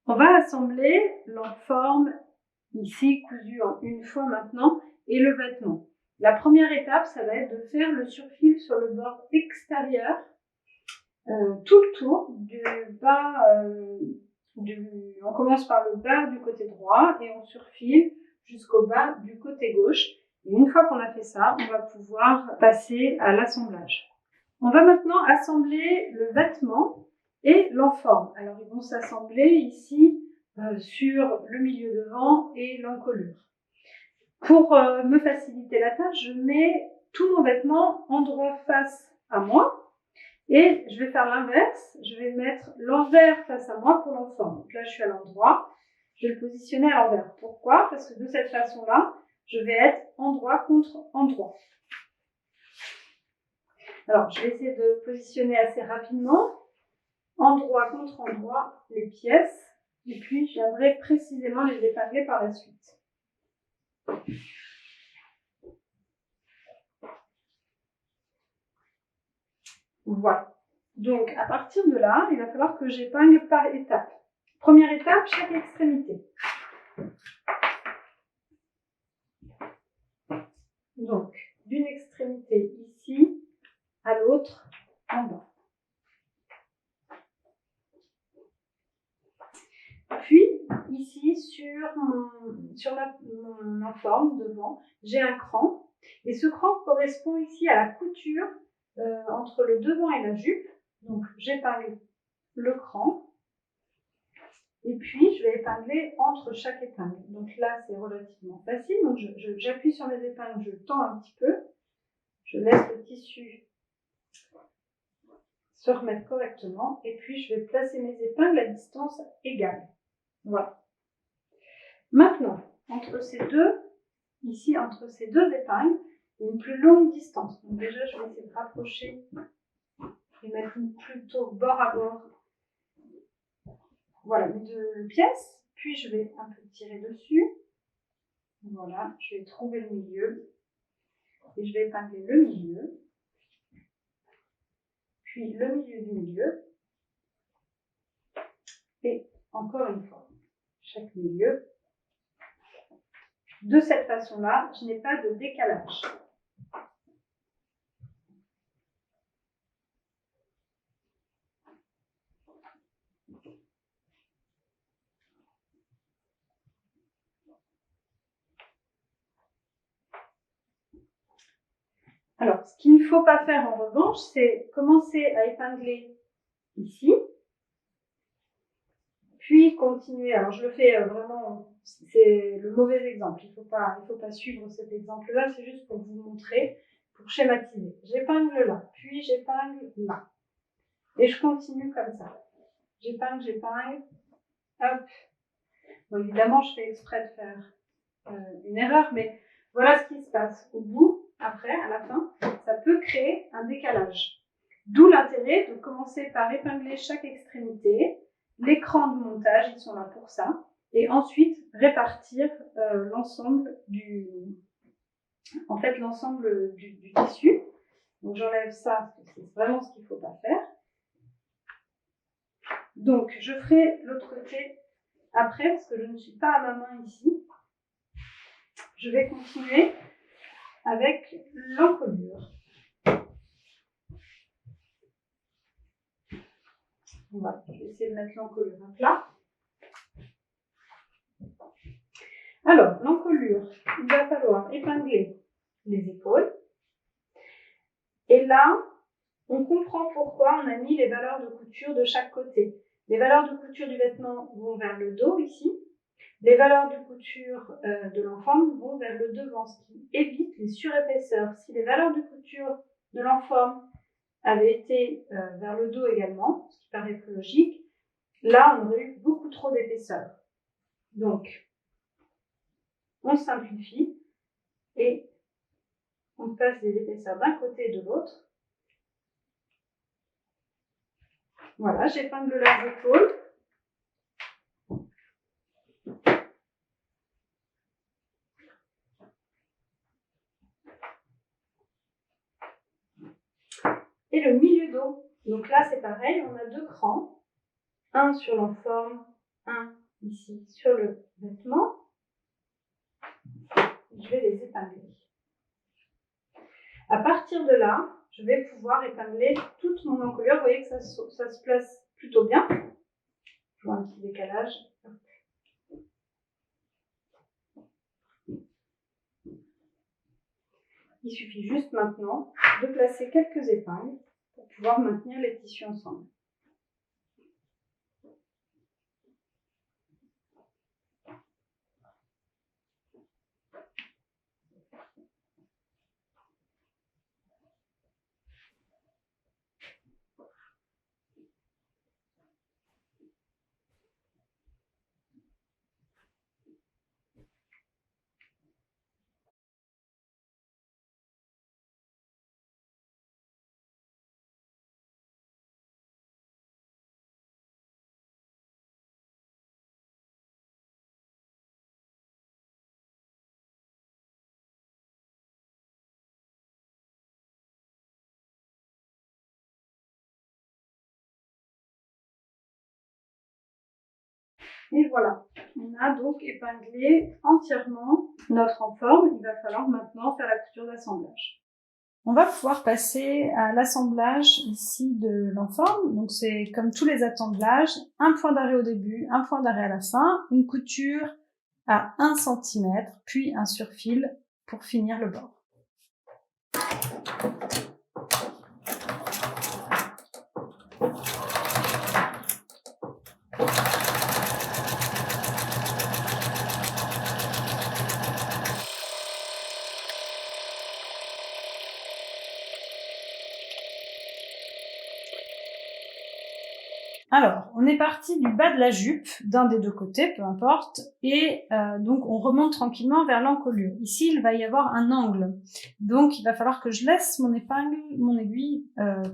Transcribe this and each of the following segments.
On va assembler l'enforme, ici cousu en une fois maintenant, et le vêtement. La première étape, ça va être de faire le surfil sur le bord extérieur, tout le tour, du bas, on commence par le bas du côté droit et on surfile jusqu'au bas du côté gauche. Et une fois qu'on a fait ça, on va pouvoir passer à l'assemblage. On va maintenant assembler le vêtement et l'enforme. Alors, ils vont s'assembler ici sur le milieu devant et l'encolure. Pour me faciliter la tâche, je mets tout mon vêtement endroit face à moi et je vais faire l'inverse. Je vais mettre l'envers face à moi pour l'enforme. Donc là, je suis à l'endroit. Je vais le positionner à l'envers. Pourquoi? Parce que de cette façon-là, je vais être endroit contre endroit. Alors, je vais essayer de positionner assez rapidement, endroit contre endroit, les pièces, et puis je viendrai précisément les épingler par la suite. Voilà. Donc, à partir de là, il va falloir que j'épingle par étapes. Première étape, chaque extrémité. Donc, d'une extrémité ici à l'autre en bas. Puis, ici, sur mon enforme devant, j'ai un cran. Et ce cran correspond ici à la couture entre le devant et la jupe. Donc, j'épingle le cran. Et puis, je vais épingler entre chaque épingle. Donc là, c'est relativement facile. Donc, j'appuie sur mes épingles, je tends un petit peu. Je laisse le tissu se remettre correctement. Et puis, je vais placer mes épingles à distance égale. Voilà. Maintenant, entre ces deux épingles, il y a une plus longue distance. Donc déjà, je vais essayer de rapprocher et mettre plutôt bord à bord. Voilà, mes deux pièces. Puis je vais un peu tirer dessus. Voilà, je vais trouver le milieu. Et je vais épingler le milieu. Puis le milieu du milieu. Et encore une fois, chaque milieu. De cette façon-là, je n'ai pas de décalage. Alors, ce qu'il ne faut pas faire en revanche, c'est commencer à épingler ici, puis continuer. Alors, je le fais vraiment, c'est le mauvais exemple. Il faut pas suivre cet exemple-là, c'est juste pour vous montrer, pour schématiser. J'épingle là, puis j'épingle là. Et je continue comme ça. J'épingle, hop. Bon, évidemment, je fais exprès de faire une erreur, mais voilà ce qui se passe. Au bout, après, à la fin, ça peut créer un décalage. D'où l'intérêt de commencer par épingler chaque extrémité. Les crans de montage, ils sont là pour ça. Et ensuite, répartir l'ensemble du tissu. Donc, j'enlève ça, c'est vraiment ce qu'il ne faut pas faire. Donc, je ferai l'autre côté après, parce que je ne suis pas à ma main ici. Je vais continuer avec l'encolure. Voilà, je vais essayer de mettre l'encolure à plat. Alors, l'encolure, il va falloir épingler les épaules. Et là, on comprend pourquoi on a mis les valeurs de couture de chaque côté. Les valeurs de couture du vêtement vont vers le dos ici. Les valeurs de couture de l'enforme vont vers le devant, ce qui évite les surépaisseurs. Si les valeurs de couture de l'enforme avaient été vers le dos également, ce qui paraît plus logique, là, on aurait eu beaucoup trop d'épaisseur. Donc, on simplifie et on passe des épaisseurs d'un côté et de l'autre. Voilà, j'épingle leurs épaules. Et le milieu dos. Donc là, c'est pareil, on a deux crans. Un sur l'enforme un ici sur le vêtement. Je vais les épingler. À partir de là, je vais pouvoir épingler toute mon encolure. Vous voyez que ça se place plutôt bien. Je vois un petit décalage. Il suffit juste maintenant de placer quelques épingles pour pouvoir maintenir les tissus ensemble. Et voilà, on a donc épinglé entièrement notre enforme. Il va falloir maintenant faire la couture d'assemblage. On va pouvoir passer à l'assemblage ici de l'enforme. Donc c'est comme tous les assemblages, un point d'arrêt au début, un point d'arrêt à la fin, une couture à 1 cm, puis un surfil pour finir le bord. Alors, on est parti du bas de la jupe, d'un des deux côtés, peu importe, et donc on remonte tranquillement vers l'encolure. Ici, il va y avoir un angle, donc il va falloir que je laisse mon épingle, mon aiguille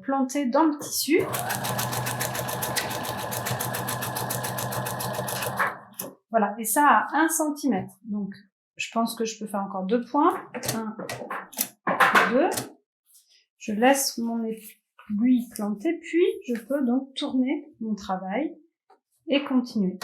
plantée dans le tissu. Voilà, et ça à 1 cm. Donc, je pense que je peux faire encore 2 points. 1, 2. Je laisse mon aiguille plantée, puis je peux donc tourner mon travail et continuer.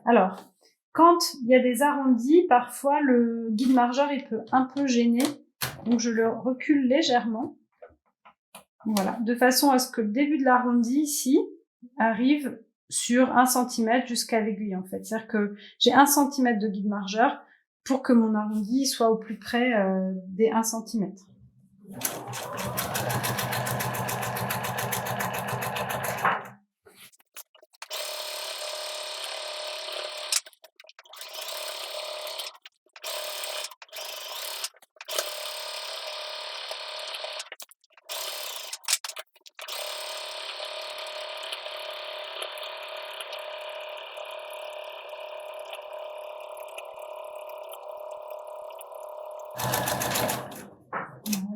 Alors, quand il y a des arrondis, parfois le guide margeur il peut un peu gêner, donc je le recule légèrement. Voilà, de façon à ce que le début de l'arrondi ici arrive sur 1 cm jusqu'à l'aiguille en fait. C'est-à-dire que j'ai 1 cm de guide margeur pour que mon arrondi soit au plus près des 1 cm.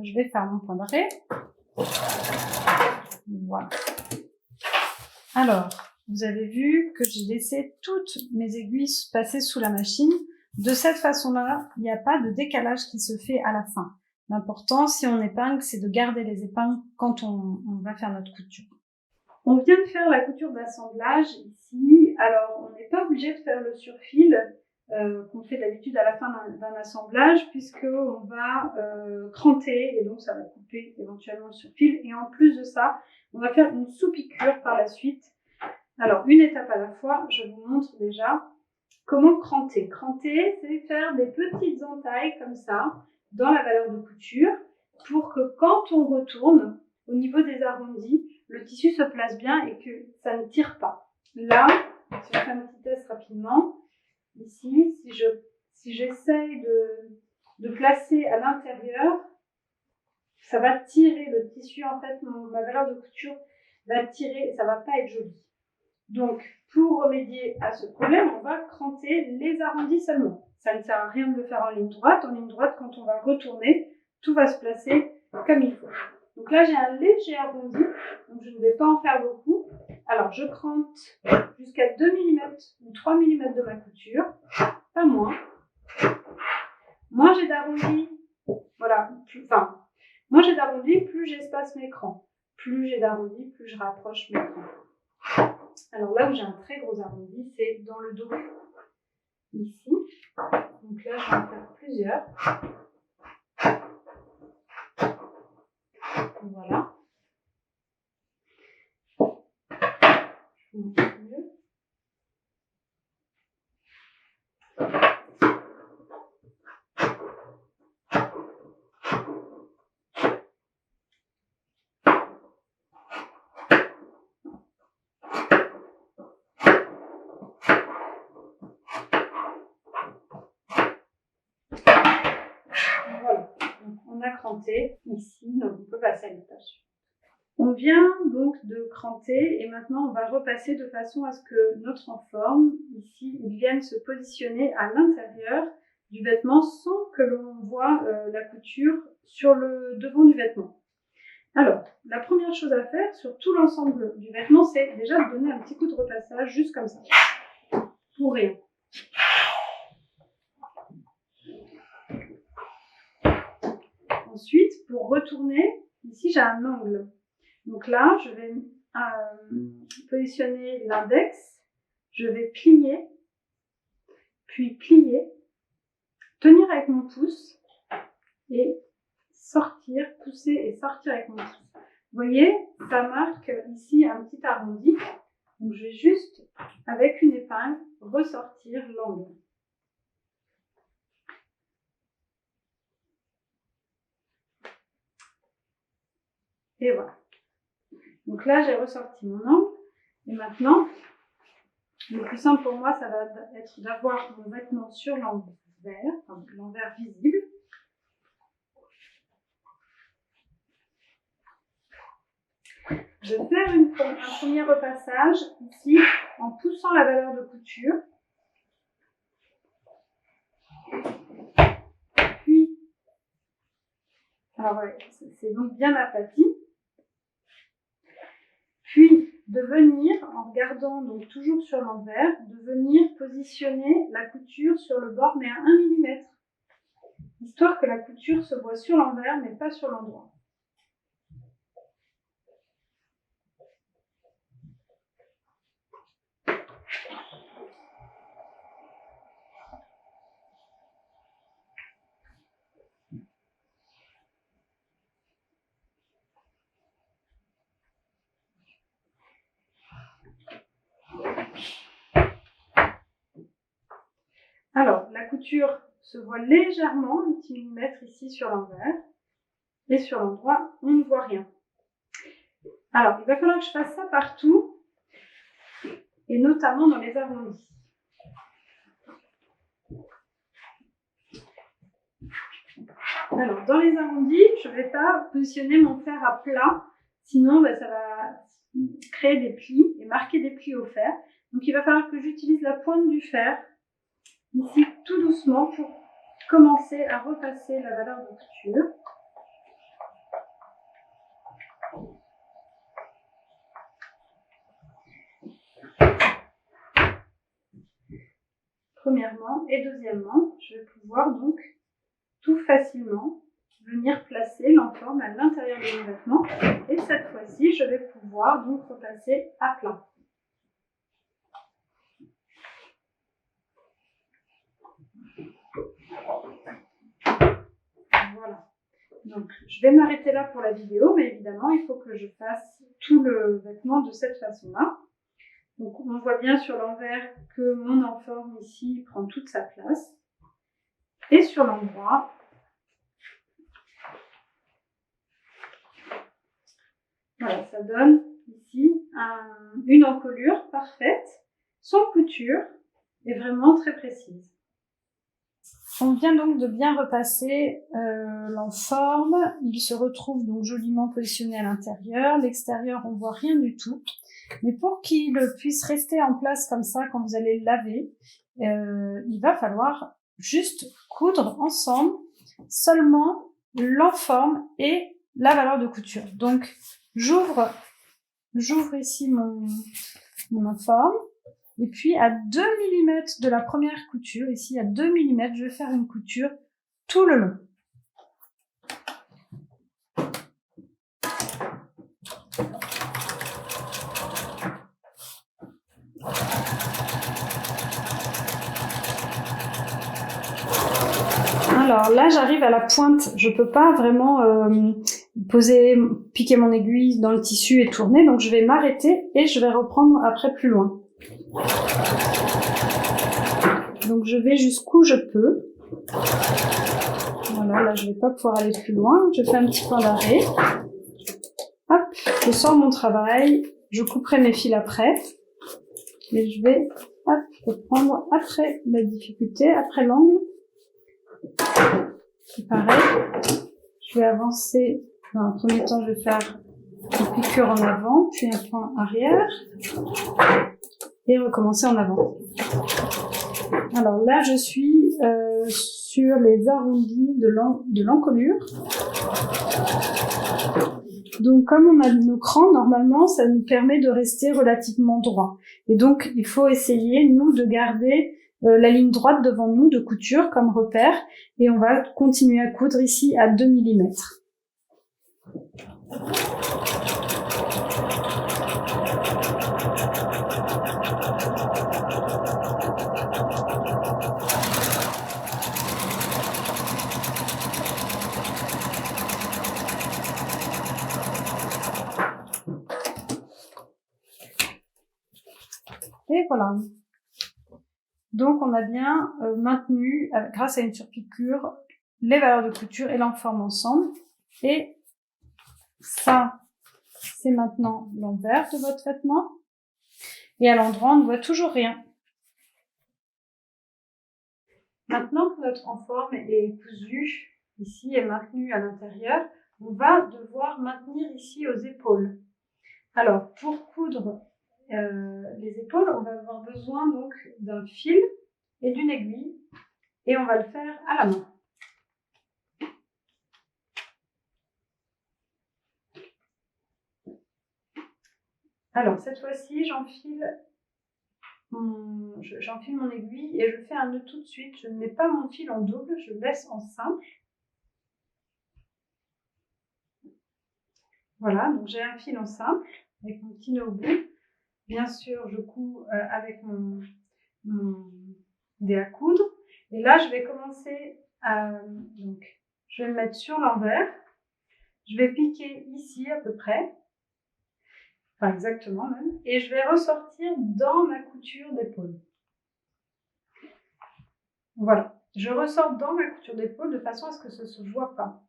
Je vais faire mon point d'arrêt. Voilà. Alors, vous avez vu que j'ai laissé toutes mes aiguilles passer sous la machine. De cette façon-là, il n'y a pas de décalage qui se fait à la fin. L'important, si on épingle, c'est de garder les épingles quand on va faire notre couture. On vient de faire la couture d'assemblage ici. Alors, on n'est pas obligé de faire le surfil qu'on fait d'habitude à la fin d'un assemblage, puisqu'on va cranter et donc ça va couper éventuellement le surfil. Et en plus de ça, on va faire une sous-piqûre par la suite. Alors, une étape à la fois, je vous montre déjà comment cranter. Cranter, c'est faire des petites entailles comme ça dans la valeur de couture pour que quand on retourne au niveau des arrondis, le tissu se place bien et que ça ne tire pas. Là, si je fais un petit test rapidement, ici, si j'essaye de placer à l'intérieur, ça va tirer le tissu, en fait, ma valeur de couture va tirer et ça va pas être joli. Donc, pour remédier à ce problème, on va cranter les arrondis seulement. Ça ne sert à rien de le faire en ligne droite. En ligne droite, quand on va retourner, tout va se placer comme il faut. Donc là, j'ai un léger arrondi, donc je ne vais pas en faire beaucoup. Alors, je crante jusqu'à 2 mm ou 3 mm de ma couture, pas moins. Moins j'ai d'arrondi, voilà, moins j'ai d'arrondi, plus j'espace mes crans. Plus j'ai d'arrondi, plus je rapproche mes crans. Alors là où j'ai un très gros arrondi, c'est dans le dos, ici. Donc là, je vais en faire plusieurs. Voilà. Je montre mieux. Voilà. Donc, on a cranté ici, donc on peut passer à l'étage. On vient donc de cranter et maintenant on va repasser de façon à ce que notre enforme, ici, il vienne se positionner à l'intérieur du vêtement sans que l'on voit la couture sur le devant du vêtement. Alors, la première chose à faire sur tout l'ensemble du vêtement, c'est déjà de donner un petit coup de repassage, juste comme ça, pour rien. Ensuite, pour retourner, ici j'ai un angle. Donc là, je vais positionner l'index, je vais plier, puis plier, tenir avec mon pouce et sortir, pousser et sortir avec mon pouce. Vous voyez, ça marque ici un petit arrondi. Donc je vais juste, avec une épingle, ressortir l'angle. Et voilà. Donc là, j'ai ressorti mon angle. Et maintenant, le plus simple pour moi, ça va être d'avoir mon vêtement sur l'envers, enfin, l'envers visible. Je vais faire un premier repassage ici en poussant la valeur de couture. Puis, alors ouais, c'est donc bien aplati. Puis de venir, en regardant donc toujours sur l'envers, de venir positionner la couture sur le bord mais à 1 mm. Histoire que la couture se voit sur l'envers mais pas sur l'endroit. Alors, la couture se voit légèrement, un petit millimètre ici sur l'envers, et sur l'endroit, on ne voit rien. Alors, il va falloir que je fasse ça partout, et notamment dans les arrondis. Alors, dans les arrondis, je ne vais pas positionner mon fer à plat, sinon ça va créer des plis et marquer des plis au fer. Donc, il va falloir que j'utilise la pointe du fer, ici, tout doucement, pour commencer à repasser la valeur de couture. Premièrement, et deuxièmement, je vais pouvoir donc tout facilement venir placer l'enforme à l'intérieur de mon vêtement. Et cette fois-ci, je vais pouvoir donc repasser à plat. Voilà. Donc, je vais m'arrêter là pour la vidéo, mais évidemment, il faut que je fasse tout le vêtement de cette façon-là. Donc, on voit bien sur l'envers que mon enforme ici prend toute sa place. Et sur l'endroit, voilà, ça donne ici une encolure parfaite, sans couture, et vraiment très précise. On vient donc de bien repasser l'enforme. Il se retrouve donc joliment positionné à l'intérieur. L'extérieur, on voit rien du tout. Mais pour qu'il puisse rester en place comme ça quand vous allez le laver, il va falloir juste coudre ensemble seulement l'enforme et la valeur de couture. Donc, j'ouvre ici mon enforme. Et puis, à 2 mm de la première couture, ici à 2 mm, je vais faire une couture tout le long. Alors là, j'arrive à la pointe. Je peux pas vraiment piquer mon aiguille dans le tissu et tourner, donc je vais m'arrêter et je vais reprendre après plus loin. Donc je vais jusqu'où je peux. Voilà, là je vais pas pouvoir aller plus loin. Je fais un petit point d'arrêt. Hop, je sors mon travail. Je couperai mes fils après. Et je vais reprendre après la difficulté, après l'angle. C'est pareil. Je vais avancer. Dans un premier temps, je vais faire une piqûre en avant, puis un point arrière. Et recommencer en avant. Alors là, je suis sur les arrondis de l'encolure. Donc, comme on a nos crans, normalement, ça nous permet de rester relativement droit. Et donc, il faut essayer, nous, de garder la ligne droite devant nous de couture comme repère. Et on va continuer à coudre ici à 2 mm. Et voilà. Donc on a bien maintenu, grâce à une surpiqûre, les valeurs de couture et l'enforme ensemble. Et ça, c'est maintenant l'envers de votre vêtement. Et à l'endroit, on ne voit toujours rien. Maintenant que notre enforme est cousue ici et maintenue à l'intérieur, on va devoir maintenir ici aux épaules. Alors, pour coudre les épaules, on va avoir besoin donc d'un fil et d'une aiguille, et on va le faire à la main. Alors, cette fois-ci, j'enfile mon aiguille et je fais un nœud tout de suite. Je ne mets pas mon fil en double, je le laisse en simple. Voilà, donc j'ai un fil en simple avec mon petit nœud au bout. Bien sûr, je couds avec mon dé à coudre. Et là, je vais commencer donc, je vais me mettre sur l'envers. Je vais piquer ici à peu près. Enfin, exactement même. Et je vais ressortir dans ma couture d'épaule. Voilà. Je ressors dans ma couture d'épaule de façon à ce que ça ne se voit pas.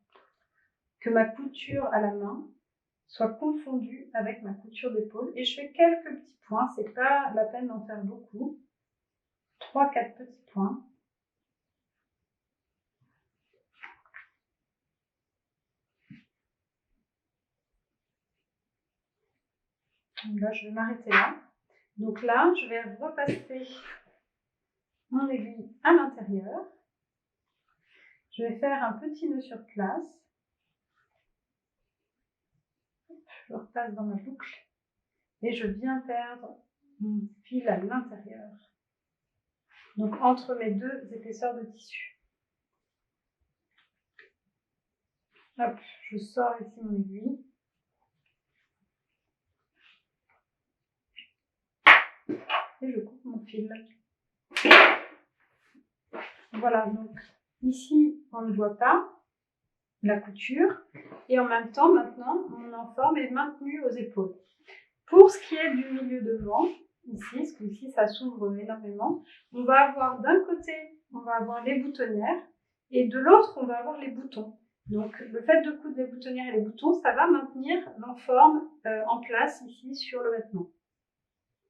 Que ma couture à la main soit confondue avec ma couture d'épaule. Et je fais quelques petits points. C'est pas la peine d'en faire beaucoup. 3-4 petits points. Donc là, je vais m'arrêter là. Donc là, je vais repasser mon aiguille à l'intérieur. Je vais faire un petit nœud sur place. Je repasse dans ma boucle. Et je viens perdre mon fil à l'intérieur. Donc entre mes deux épaisseurs de tissu. Hop, je sors ici mon aiguille. Et je coupe mon fil. Voilà, donc ici, on ne voit pas la couture. Et en même temps, maintenant, mon enforme est maintenu aux épaules. Pour ce qui est du milieu devant, ici, ce coup-ci, ça s'ouvre énormément, on va avoir d'un côté, on va avoir les boutonnières, et de l'autre, on va avoir les boutons. Donc, le fait de coudre les boutonnières et les boutons, ça va maintenir l'enforme en place ici sur le vêtement.